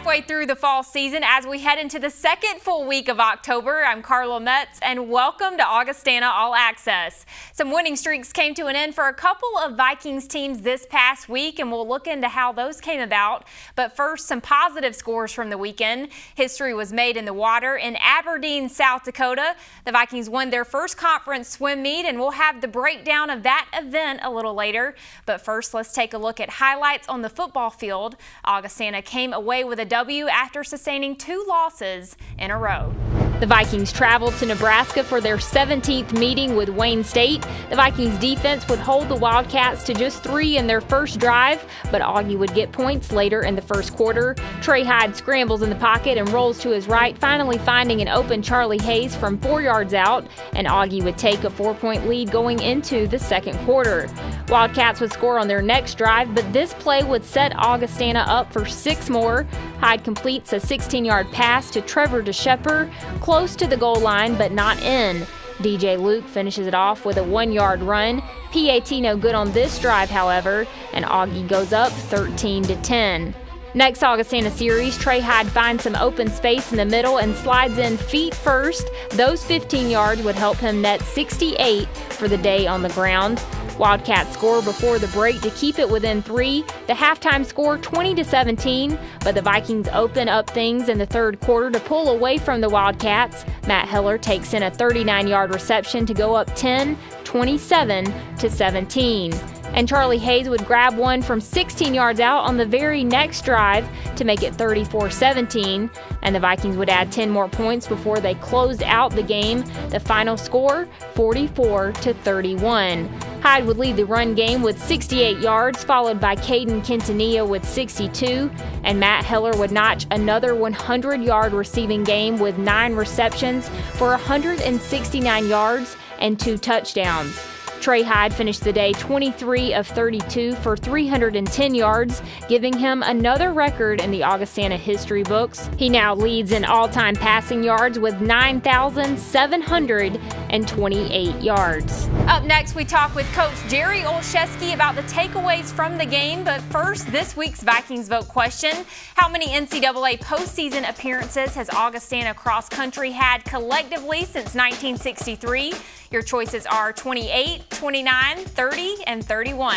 halfway through the fall season as we head into the second full week of October. I'm Carla Metz, and welcome to Augustana All Access. Some winning streaks came to an end for a couple of Vikings teams this past week, and we'll look into how those came about. But first, some positive scores from the weekend. History was made in the water in Aberdeen, South Dakota. The Vikings won their first conference swim meet, and we'll have the breakdown of that event a little later. But first, let's take a look at highlights on the football field. Augustana came away with a W after sustaining 2 losses in a row. The Vikings traveled to Nebraska for their 17th meeting with Wayne State. The Vikings defense would hold the Wildcats to just 3 in their first drive, but Augie would get points later in the first quarter. Trey Hyde scrambles in the pocket and rolls to his right, finally finding an open Charlie Hayes from 4 yards out, and Augie would take a 4-point lead going into the second quarter. Wildcats would score on their next drive, but this play would set Augustana up for 6 more. Hyde completes a 16-yard pass to Trevor DeShepper, close to the goal line but not in. DJ Luke finishes it off with a 1-yard run. PAT no good on this drive, however, and Augie goes up 13-10. Next Augustana series, Trey Hyde finds some open space in the middle and slides in feet first. Those 15 yards would help him net 68 for the day on the ground. Wildcats score before the break to keep it within 3. The halftime score 20-17, but the Vikings open up things in the third quarter to pull away from the Wildcats. Matt Heller takes in a 39-yard reception to go up 10, 27-17. And Charlie Hayes would grab one from 16 yards out on the very next drive to make it 34-17, and the Vikings would add 10 more points before they closed out the game. The final score, 44-31. Hyde would lead the run game with 68 yards, followed by Caden Quintanilla with 62, and Matt Heller would notch another 100-yard receiving game with 9 receptions for 169 yards and 2 touchdowns. Trey Hyde finished the day 23 of 32 for 310 yards, giving him another record in the Augustana history books. He now leads in all-time passing yards with 9,728 yards. Up next, we talk with Coach Jerry Olszewski about the takeaways from the game. But first, this week's Vikings Vote question. How many NCAA postseason appearances has Augustana cross country had collectively since 1963? Your choices are 28, 29, 30, and 31.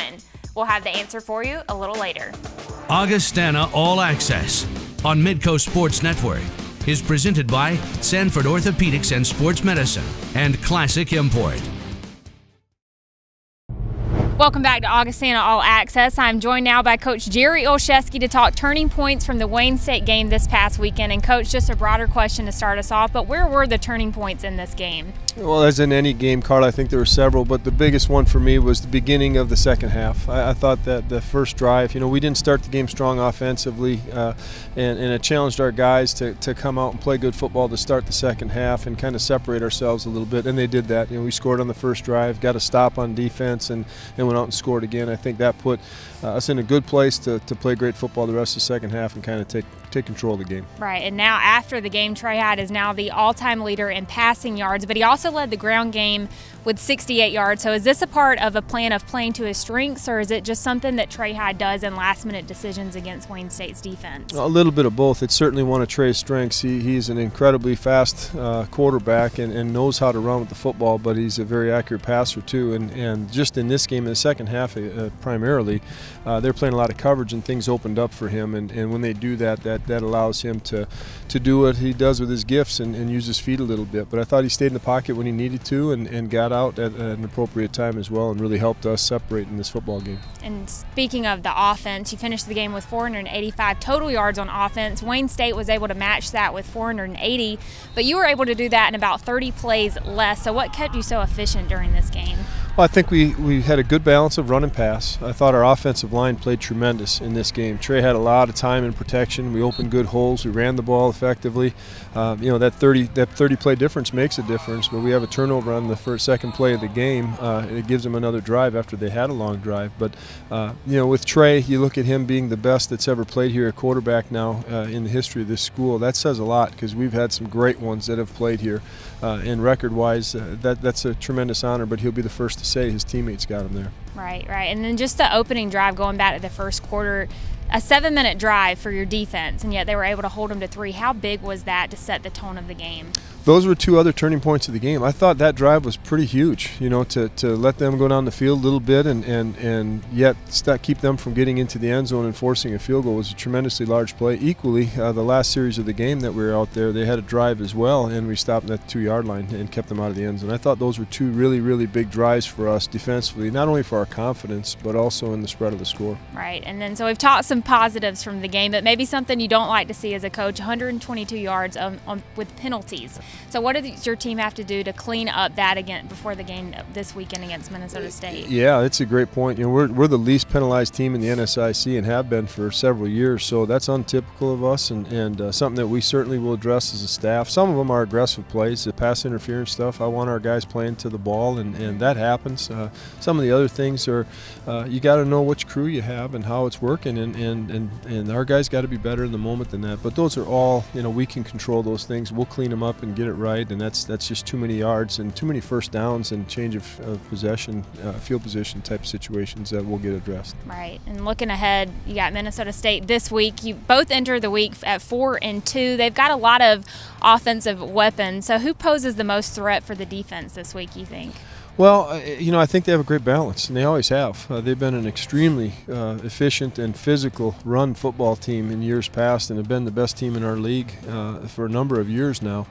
We'll have the answer for you a little later. Augustana All Access on Midco Sports Network is presented by Sanford Orthopedics and Sports Medicine and Classic Import. Welcome back to Augustana All Access. I'm joined now by Coach Jerry Olszewski to talk turning points from the Wayne State game this past weekend. And Coach, just a broader question to start us off, but where were the turning points in this game? Well, as in any game, Carl, I think there were several, but the biggest one for me was the beginning of the second half. I thought that the first drive, we didn't start the game strong offensively, and it challenged our guys to come out and play good football to start the second half and kind of separate ourselves a little bit, and they did that. We scored on the first drive, got a stop on defense, and went out and scored again. I think that put us in a good place to play great football the rest of the second half and kind of take control of the game. Right, and now after the game, Trey Hyde is now the all-time leader in passing yards, but he also led the ground game with 68 yards. So is this a part of a plan of playing to his strengths, or is it just something that Trey Hyde does in last-minute decisions against Wayne State's defense? A little bit of both. It's certainly one of Trey's strengths. He's an incredibly fast quarterback and knows how to run with the football, but he's a very accurate passer too. And just in this game, in the second half primarily, they're playing a lot of coverage and things opened up for him. And when they do that allows him to do what he does with his gifts and use his feet a little bit. But I thought he stayed in the pocket when he needed to and got out at an appropriate time as well and really helped us separate in this football game. And speaking of the offense, you finished the game with 485 total yards on offense. Wayne State was able to match that with 480, but you were able to do that in about 30 plays less. So what kept you so efficient during this game? Well, I think we had a good balance of run and pass. I thought our offensive line played tremendous in this game. Trey had a lot of time and protection. We opened good holes. We ran the ball effectively. That 30 play difference makes a difference, but we have a turnover on the second play of the game. It gives them another drive after they had a long drive. But with Trey, you look at him being the best that's ever played here at quarterback now in the history of this school. That says a lot because we've had some great ones that have played here. And record-wise, that's a tremendous honor, but he'll be the first to say his teammates got him there. Right. And then just the opening drive, going back to the first quarter, a 7-minute drive for your defense, and yet they were able to hold them to 3. How big was that to set the tone of the game? Those were 2 other turning points of the game. I thought that drive was pretty huge, to let them go down the field a little bit and yet keep them from getting into the end zone and forcing a field goal was a tremendously large play. Equally, the last series of the game that we were out there, they had a drive as well, and we stopped at the 2-yard line and kept them out of the end zone. I thought those were 2 really, really big drives for us defensively, not only for our confidence, but also in the spread of the score. Right, and then so we've talked some positives from the game, but maybe something you don't like to see as a coach, 122 yards with penalties. So what does your team have to do to clean up that again before the game this weekend against Minnesota State? Yeah, that's a great point. We're the least penalized team in the NSIC and have been for several years, so that's untypical of us and something that we certainly will address as a staff. Some of them are aggressive plays, the pass interference stuff. I want our guys playing to the ball, and that happens. Some of the other things are you got to know which crew you have and how it's working, and our guys got to be better in the moment than that. But those are all, we can control those things. We'll clean them up and get it right, and that's just too many yards and too many first downs and change of possession, field position type situations that will get addressed. Right, and looking ahead, you got Minnesota State this week. You both enter the week at 4-2. They've got a lot of offensive weapons. So who poses the most threat for the defense this week, you think? Well, I think they have a great balance, and they always have. They've been an extremely efficient and physical run football team in years past and have been the best team in our league for a number of years now.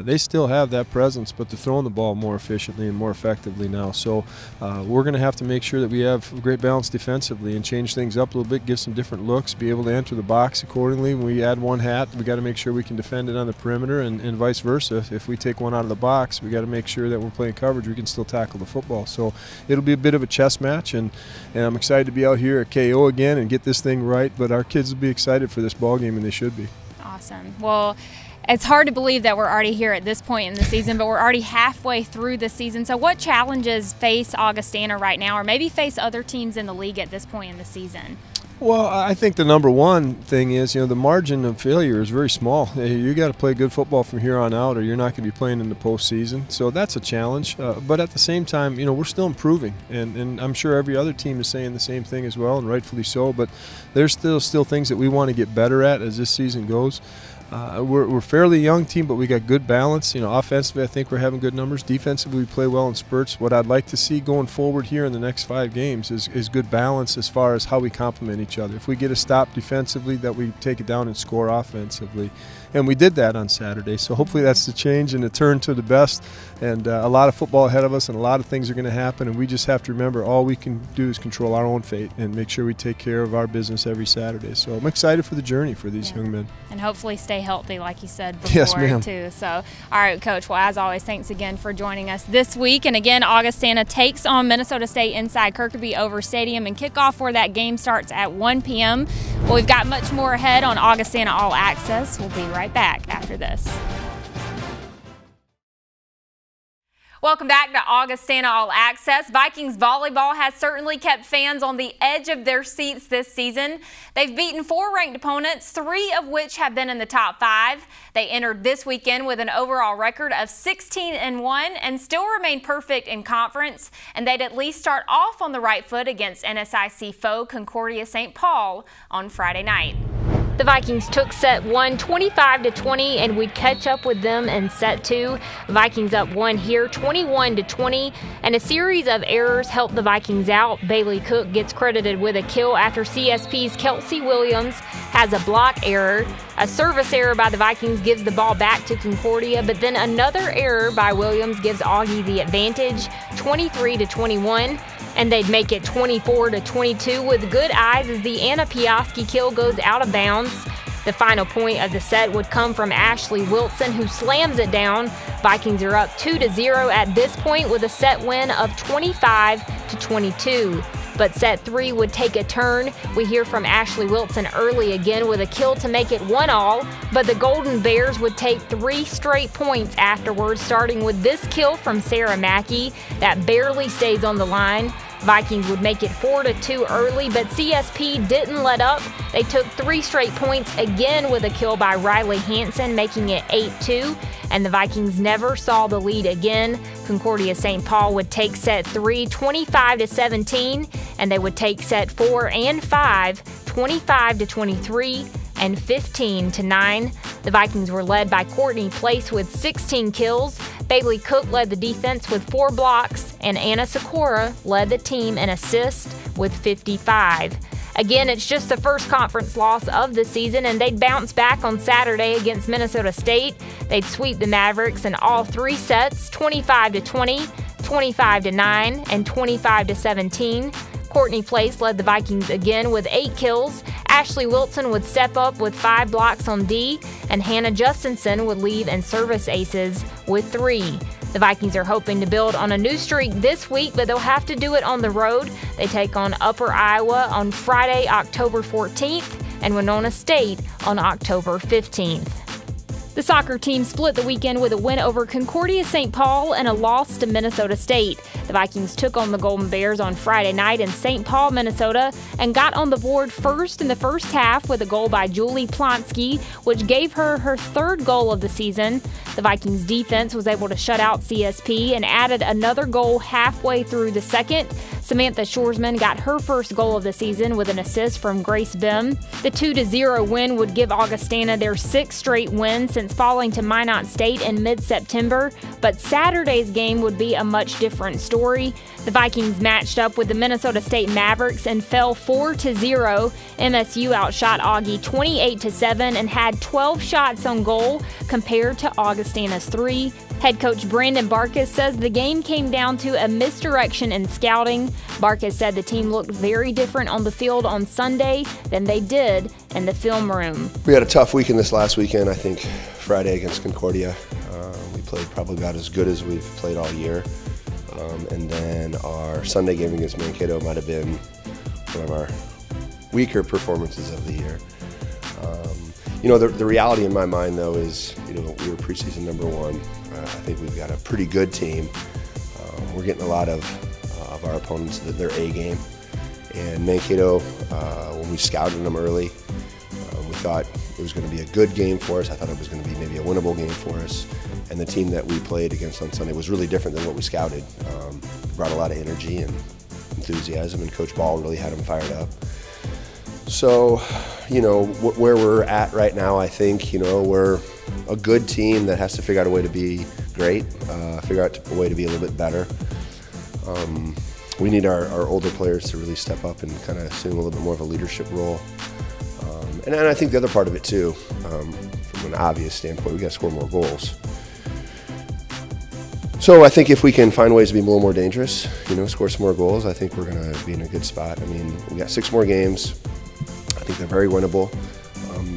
They still have that presence, but they're throwing the ball more efficiently and more effectively now. So we're going to have to make sure that we have a great balance defensively and change things up a little bit, give some different looks, be able to enter the box accordingly. When we add one hat, we got to make sure we can defend it on the perimeter, and vice versa. If we take one out of the box, we got to make sure that we're playing coverage, we can still tackle the football. So it'll be a bit of a chess match, and I'm excited to be out here at KO again and get this thing right, but our kids will be excited for this ball game, and they should be. Awesome. Well, it's hard to believe that we're already here at this point in the season, but we're already halfway through the season. So what challenges face Augustana right now, or maybe face other teams in the league at this point in the season? Well, I think the number one thing is, the margin of failure is very small. You got to play good football from here on out, or you're not going to be playing in the postseason. So that's a challenge. But at the same time, we're still improving, and I'm sure every other team is saying the same thing as well, and rightfully so. But there's still things that we want to get better at as this season goes. We're a fairly young team, but we got good balance. Offensively, I think we're having good numbers. Defensively, we play well in spurts. What I'd like to see going forward here in the next 5 games is good balance as far as how we complement each other. If we get a stop defensively, that we take it down and score offensively. And we did that on Saturday, so hopefully that's the change and the turn to the best. And a lot of football ahead of us, and a lot of things are going to happen, and we just have to remember all we can do is control our own fate and make sure we take care of our business every Saturday. So I'm excited for the journey for these young men. And hopefully stay healthy, like you said before, yes, ma'am. too. So, all right, Coach. Well, as always, thanks again for joining us this week. And again, Augustana takes on Minnesota State inside Kirkby Over Stadium, and kickoff for that game starts at 1 p.m. Well, we've got much more ahead on Augustana All Access. We'll be right back after this. Welcome back to Augustana All Access. Vikings volleyball has certainly kept fans on the edge of their seats this season. They've beaten 4 ranked opponents, 3 of which have been in the top 5. They entered this weekend with an overall record of 16-1 and still remain perfect in conference, and they'd at least start off on the right foot against NSIC foe Concordia St. Paul on Friday night. The Vikings took set 1 25-20, and we'd catch up with them in set 2. Vikings up 1 here 21-20, and a series of errors helped the Vikings out. Bailey Cook gets credited with a kill after CSP's Kelsey Williams has a block error. A service error by the Vikings gives the ball back to Concordia, but then another error by Williams gives Augie the advantage, 23-21. And they'd make it 24-22 with good eyes as the Anna Piaski kill goes out of bounds. The final point of the set would come from Ashley Wilson, who slams it down. Vikings are up 2-0 at this point with a set win of 25-22. But set 3 would take a turn. We hear from Ashley Wilson early again with a kill to make it 1-all, but the Golden Bears would take 3 straight points afterwards, starting with this kill from Sarah Mackey that barely stays on the line. Vikings would make it 4-2 early, but CSP didn't let up. They took 3 straight points again with a kill by Riley Hansen, making it 8-2, and the Vikings never saw the lead again. Concordia St. Paul would take set 3 25-17, and they would take set 4 and 5 25-23 and 15-9. The Vikings were led by Courtney Place with 16 kills. Bailey Cook led the defense with 4 blocks, and Anna Sikora led the team in assists with 55. Again, it's just the first conference loss of the season, and they'd bounce back on Saturday against Minnesota State. They'd sweep the Mavericks in all 3 sets, 25-20, 25-9, and 25-17. Courtney Place led the Vikings again with 8 kills. Ashley Wilson would step up with 5 blocks on D, and Hannah Justinson would lead in service aces with 3. The Vikings are hoping to build on a new streak this week, but they'll have to do it on the road. They take on Upper Iowa on Friday, October 14th, and Winona State on October 15th. The soccer team split the weekend with a win over Concordia St. Paul and a loss to Minnesota State. The Vikings took on the Golden Bears on Friday night in St. Paul, Minnesota, and got on the board first in the first half with a goal by Julie Plonsky, which gave her 3rd goal of the season. The Vikings defense was able to shut out CSP and added another goal halfway through the second. Samantha Shoresman got her first goal of the season with an assist from Grace Bim. The 2-0 win would give Augustana their 6th straight win since falling to Minot State in mid-September, but Saturday's game would be a much different story. The Vikings matched up with the Minnesota State Mavericks and fell 4-0. MSU outshot Augie 28-7 and had 12 shots on goal compared to Augustana's 3. Head coach Brandon Barkas says the game came down to a misdirection in scouting. Barkas said the team looked very different on the field on Sunday than they did in the film room. We had a tough weekend this last weekend. I think Friday against Concordia, we played probably about as good as we've played all year. And then our Sunday game against Mankato might have been one of our weaker performances of the year. The reality in my mind, though, is we were preseason number 1. I think we've got a pretty good team. We're getting a lot of our opponents their A game. And Mankato, when we scouted them early, we thought it was going to be a good game for us. I thought it was going to be maybe a winnable game for us. And the team that we played against on Sunday was really different than what we scouted. Brought a lot of energy and enthusiasm, and Coach Ball really had them fired up. So, where we're at right now, I think, we're a good team that has to figure out a way to be great, figure out a way to be a little bit better. We need our older players to really step up and kind of assume a little bit more of a leadership role. And I think the other part of it, too, from an obvious standpoint, we got to score more goals. So I think if we can find ways to be a little more dangerous, score some more goals, I think we're going to be in a good spot. I mean, we got 6 more games. I think they're very winnable.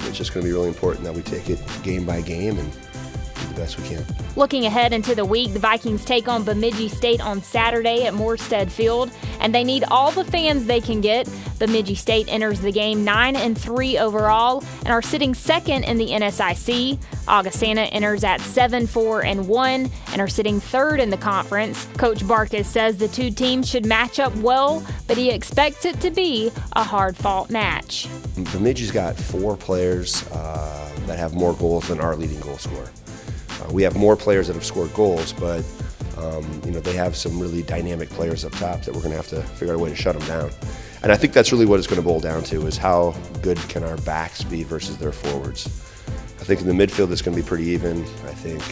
It's just going to be really important that we take it game by game and do the best we can. Looking ahead into the week, the Vikings take on Bemidji State on Saturday at Morstead Field, and they need all the fans they can get. Bemidji State enters the game 9-3 overall and are sitting 2nd in the NSIC. Augustana enters at 7-4-1 and are sitting 3rd in the conference. Coach Barkas says the 2 teams should match up well, but he expects it to be a hard-fought match. Bemidji's got 4 players that have more goals than our leading goal scorer. We have more players that have scored goals, but they have some really dynamic players up top that we're going to have to figure out a way to shut them down. And I think that's really what it's going to boil down to, is how good can our backs be versus their forwards. I think in the midfield it's going to be pretty even. I think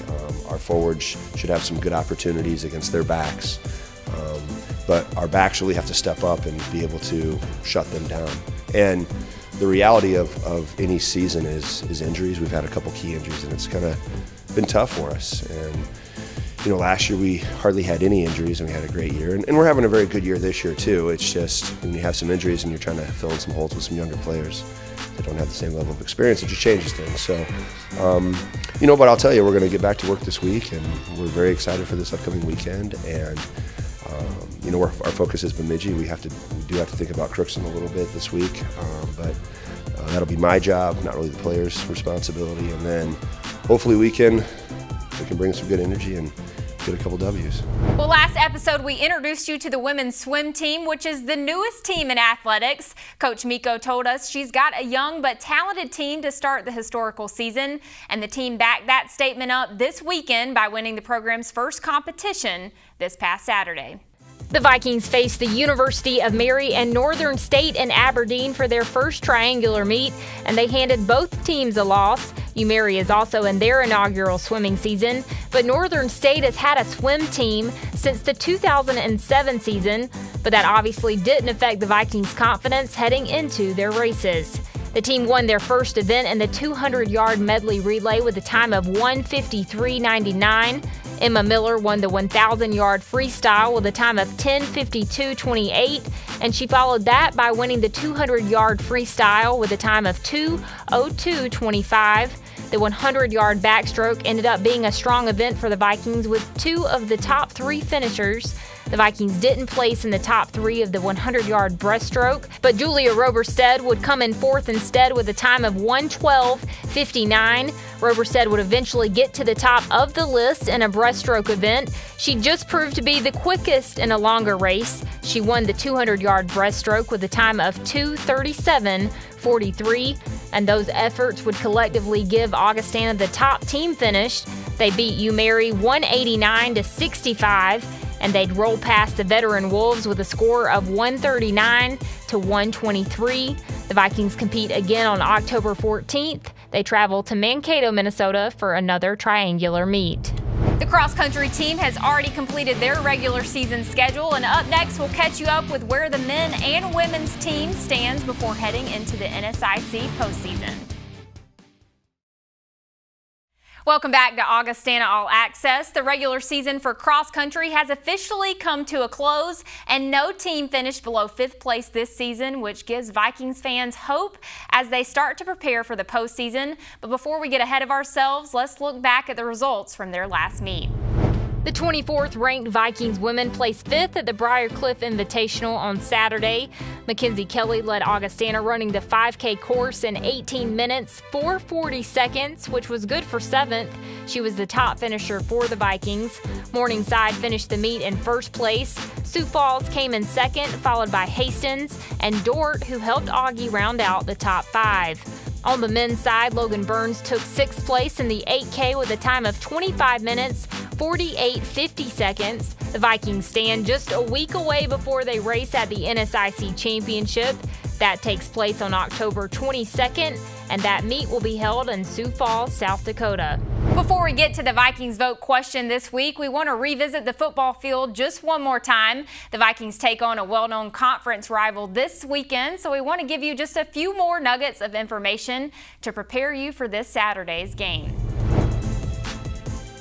our forwards should have some good opportunities against their backs. But our backs really have to step up and be able to shut them down. And the reality of any season is injuries. We've had a couple key injuries, and it's kind of been tough for us. And last year we hardly had any injuries, and we had a great year. And we're having a very good year this year too. It's just when you have some injuries and you're trying to fill in some holes with some younger players that don't have the same level of experience, it just changes things. So, but I'll tell you, we're going to get back to work this week, and we're very excited for this upcoming weekend. And our focus is Bemidji. We do have to think about Crookston a little bit this week, but that'll be my job, not really the players' responsibility. And then hopefully we can bring some good energy and get a couple W's. Well, last episode we introduced you to the women's swim team, which is the newest team in athletics. Coach Midco told us she's got a young but talented team to start the historical season, and the team backed that statement up this weekend by winning the program's first competition this past Saturday. The Vikings faced the University of Mary and Northern State in Aberdeen for their first triangular meet, and they handed both teams a loss. UMary is also in their inaugural swimming season, but Northern State has had a swim team since the 2007 season, but that obviously didn't affect the Vikings' confidence heading into their races. The team won their first event in the 200-yard medley relay with a time of 1:53.99. Emma Miller won the 1,000-yard freestyle with a time of 10:52.28, and she followed that by winning the 200-yard freestyle with a time of 2:02.25. The 100-yard backstroke ended up being a strong event for the Vikings with two of the top three finishers. The Vikings didn't place in the top three of the 100-yard breaststroke, but Julia Roberstead would come in fourth instead with a time of 1:12.59. Roberstead would eventually get to the top of the list in a breaststroke event. She just proved to be the quickest in a longer race. She won the 200-yard breaststroke with a time of 2:37.43, and those efforts would collectively give Augustana the top team finish. They beat UMary 189-65. And they'd roll past the veteran Wolves with a score of 139-123. The Vikings compete again on October 14th. They travel to Mankato, Minnesota for another triangular meet. The cross-country team has already completed their regular season schedule, and up next we'll catch you up with where the men and women's team stands before heading into the NSIC postseason. Welcome back to Augustana All Access. The regular season for cross country has officially come to a close, and no team finished below 5th place this season, which gives Vikings fans hope as they start to prepare for the postseason. But before we get ahead of ourselves, let's look back at the results from their last meet. The 24th ranked Vikings women placed 5th at the Briarcliff Invitational on Saturday. Mackenzie Kelly led Augustana running the 5K course in 18 minutes, 4:40 seconds, which was good for 7th. She was the top finisher for the Vikings. Morningside finished the meet in 1st place. Sioux Falls came in 2nd, followed by Hastings and Dort, who helped Augie round out the top 5. On the men's side, Logan Burns took 6th place in the 8K with a time of 25 minutes, 48:50 seconds. The Vikings stand just a week away before they race at the NSIC Championship. That takes place on October 22nd, and that meet will be held in Sioux Falls, South Dakota. Before we get to the Vikings vote question this week, we want to revisit the football field just one more time. The Vikings take on a well-known conference rival this weekend, so we want to give you just a few more nuggets of information to prepare you for this Saturday's game.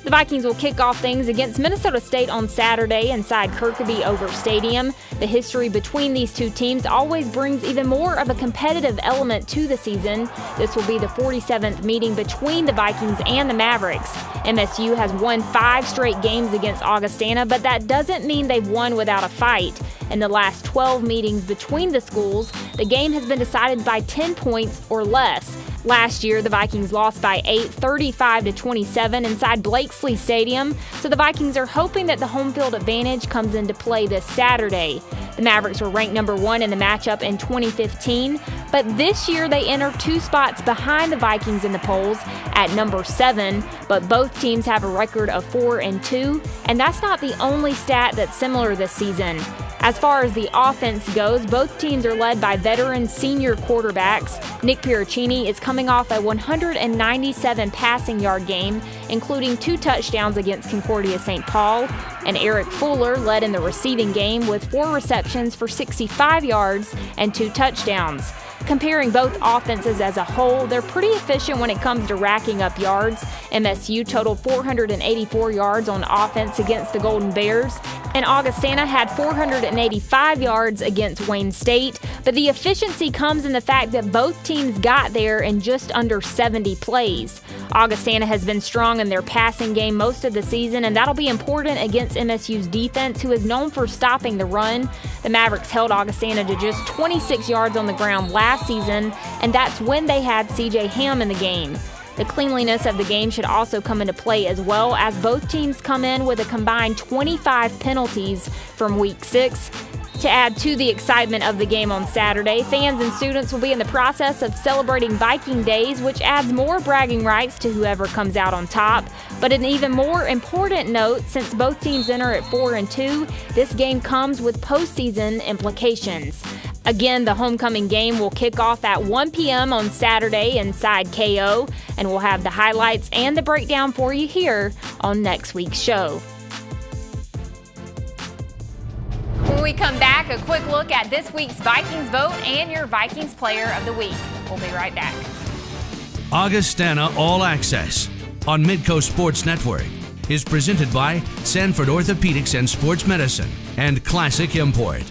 The Vikings will kick off things against Minnesota State on Saturday inside Kirkby Over Stadium. The history between these two teams always brings even more of a competitive element to the season. This will be the 47th meeting between the Vikings and the Mavericks. MSU has won 5 straight games against Augustana, but that doesn't mean they've won without a fight. In the last 12 meetings between the schools, the game has been decided by 10 points or less. Last year, the Vikings lost by 8, 35-27 inside Blakesley Stadium, so the Vikings are hoping that the home field advantage comes into play this Saturday. The Mavericks were ranked number 1 in the matchup in 2015, but this year they enter 2 spots behind the Vikings in the polls at number 7, but both teams have a record of 4-2, and that's not the only stat that's similar this season. As far as the offense goes, both teams are led by veteran senior quarterbacks. Nick Piracini is coming off a 197 passing yard game, including 2 touchdowns against Concordia St. Paul, and Eric Fuller led in the receiving game with 4 receptions for 65 yards and 2 touchdowns. Comparing both offenses as a whole, they're pretty efficient when it comes to racking up yards. MSU totaled 484 yards on offense against the Golden Bears, and Augustana had 485 yards against Wayne State. But the efficiency comes in the fact that both teams got there in just under 70 plays. Augustana has been strong in their passing game most of the season, and that'll be important against MSU's defense, who is known for stopping the run. The Mavericks held Augustana to just 26 yards on the ground last season, and that's when they had CJ Ham in the game. The cleanliness of the game should also come into play as well, as both teams come in with a combined 25 penalties from Week 6. To add to the excitement of the game on Saturday, fans and students will be in the process of celebrating Viking Days, which adds more bragging rights to whoever comes out on top. But an even more important note, since both teams enter at 4-2, this game comes with postseason implications. Again, the homecoming game will kick off at 1 p.m. on Saturday inside KO, and we'll have the highlights and the breakdown for you here on next week's show. When we come back, a quick look at this week's Vikings vote and your Vikings Player of the Week. We'll be right back. Augustana All Access on Midco Sports Network is presented by Sanford Orthopedics and Sports Medicine and Classic Import.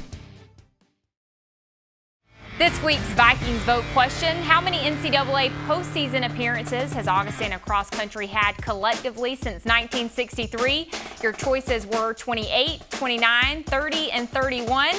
This week's Vikings vote question: how many NCAA postseason appearances has Augustana Cross Country had collectively since 1963? Your choices were 28, 29, 30, and 31.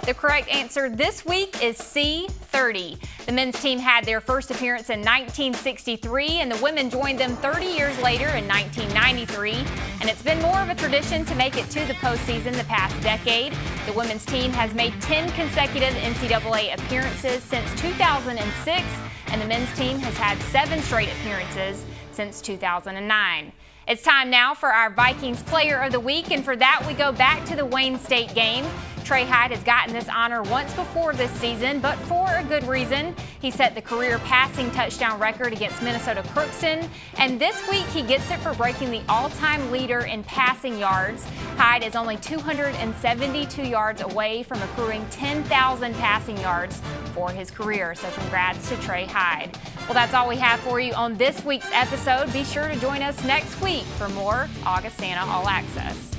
The correct answer this week is C, 30. The men's team had their first appearance in 1963, and the women joined them 30 years later in 1993. And it's been more of a tradition to make it to the postseason the past decade. The women's team has made 10 consecutive NCAA appearances since 2006, and the men's team has had 7 straight appearances since 2009. It's time now for our Vikings Player of the Week, and for that we go back to the Wayne State game. Trey Hyde has gotten this honor once before this season, but for a good reason. He set the career passing touchdown record against Minnesota Crookston, and this week he gets it for breaking the all-time leader in passing yards. Hyde is only 272 yards away from accruing 10,000 passing yards for his career, so congrats to Trey Hyde. Well, that's all we have for you on this week's episode. Be sure to join us next week for more Augustana All Access.